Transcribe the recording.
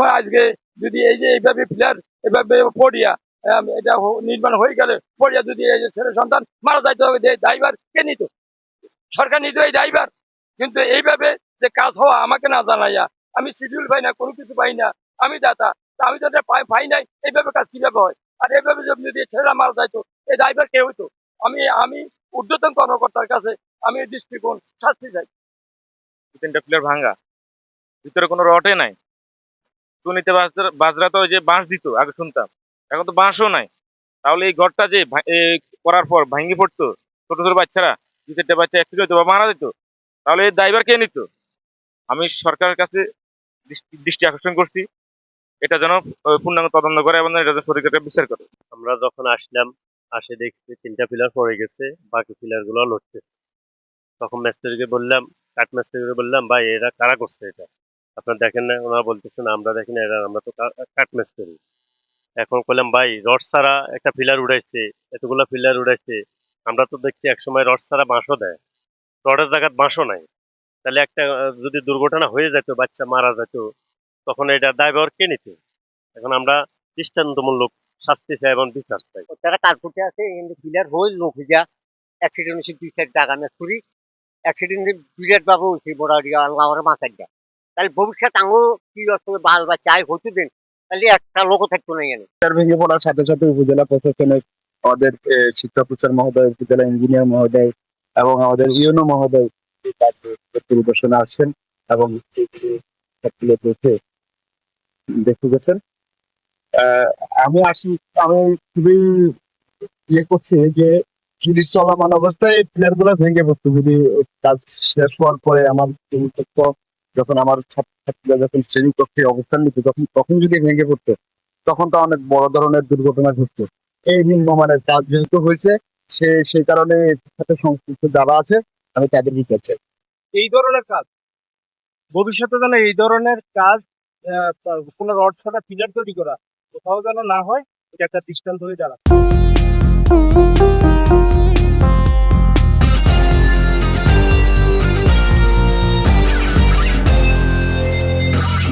এখন আজকে যদি এই যে এইভাবে প্লেয়ার এভাবে পড়িয়া এটা নির্মাণ হয়ে গেলে পড়িয়া যদি এই যে ছেলে সন্তান মারা যাইতে হবে, ড্রাইভার কে নিত? সরকার নিত এই ড্রাইভার। কিন্তু এইভাবে যে কাজ হওয়া আমাকে না জানাইয়া, আমি শিডিউল পাই না, কোনো কিছু পাই না, আমি দাতা, আমি তো পাই নাই, এইভাবে কাজ কিভাবে হয়? আর এইভাবে যদি ছেলেরা মারা যাইতো, এই ড্রাইভার কে হইতো? আমি ঊর্ধ্বতন কর্মকর্তার কাছে আমি দৃষ্টিকোণ শাস্তি চাই। তিনটা প্লেয়ার ভাঙ্গা, ভিতরে কোনো রটে নাই। টুনিতে বাজরা তো ওই যে বাঁশ দিত আগে শুনতাম, এখন তো বাঁশও নাই। তাহলে এই ঘরটা যে করার পর ভাঙি পড়তো, ছোট ছোট বাচ্চারা, দু চারটা বাচ্চা অ্যাক্সিডেন্ট হতো বা মারা যেত, তাহলে এই ড্রাইভার কে নিত? আমি সরকারের কাছে দৃষ্টি আকর্ষণ করছি, এটা যেন পূর্ণাঙ্গ তদন্ত করে এবং এটা যেন সরকারের বিচার করে। আমরা যখন আসলাম, আসে দেখছি তিনটা পিলার পড়ে গেছে, বাকি পিলার গুলো লড়তেছে। তখন মিস্ত্রিকে বললাম, কাঠ মিস্ত্রিকে বললাম, ভাই এরা কারা করছে এটা? আপনারা দেখেন না? ওনারা বলতেছেন আমরা দেখি না, এরা আমরা তো কাঠ মিস্ত্রি। এখন বললাম, ভাই রড ছাড়া একটা পিলার উড়াইছে, এতগুলা পিলার উড়াইছে, আমরা তো দেখছি একসময় রড ছাড়া বাঁশও দেয়, রডের জায়গায় বাঁশও নাই। তাহলে একটা যদি দুর্ঘটনা হয়ে যেত, বাচ্চা মারা যেত, তখন এটা দায়ভার কে নিত? এখন আমরা দৃষ্টান্তমূলক শাস্তি চাই এবং বিচার চাই। তারা কাজ করতে আছে, কিন্তু পিলার হয়ে লোক যা অ্যাক্সিডেন্ট হয়েছে, দুই সাইড টাকা না ছুরি অ্যাক্সিডেন্ট বিরাট ভাবে হয়েছে, বড় আল্লাহর মাথার যা। তাহলে ভবিষ্যৎ আঙুল কি আসলে বাল বা চাই হতে দেন, তাহলে একটা লোকও থাকতো না এখানে। ভেঙে পড়ার সাথে সাথে উপজেলা প্রশাসনের, আমাদের শিক্ষা প্রচার মহোদয়, উপজেলা ইঞ্জিনিয়ার মহোদয় এবং আমাদের ইউনো মহোদয় পরিদর্শনে আসছেন এবং দেখে দেখে গেছেন। আমি খুবই ইয়ে করছি যে যদি চলমান অবস্থায় প্লেয়ার গুলো ভেঙে পড়তো, যদি কাজ শেষ হওয়ার পরে আমার যখন আমার ছাত্রীরা যখন শ্রেণীকক্ষে অবস্থান নিত, তখন যদি ভেঙে পড়তো, তখন তো অনেক বড় ধরনের দুর্ঘটনা ঘটতো। এই নিম্নমানের কাজ যেহেতু হয়েছে, সেই কারণে সাথে সংশ্লিষ্ট যারা আছে আমি তাদের বিচার চাই। এই ধরনের কাজ ভবিষ্যতে যেন এই ধরনের কাজ কোনো রড ছাড়া পিলার তৈরি করা কোথাও যেন না হয়, এটা একটা দৃষ্টান্ত হয়ে দাঁড়ায়।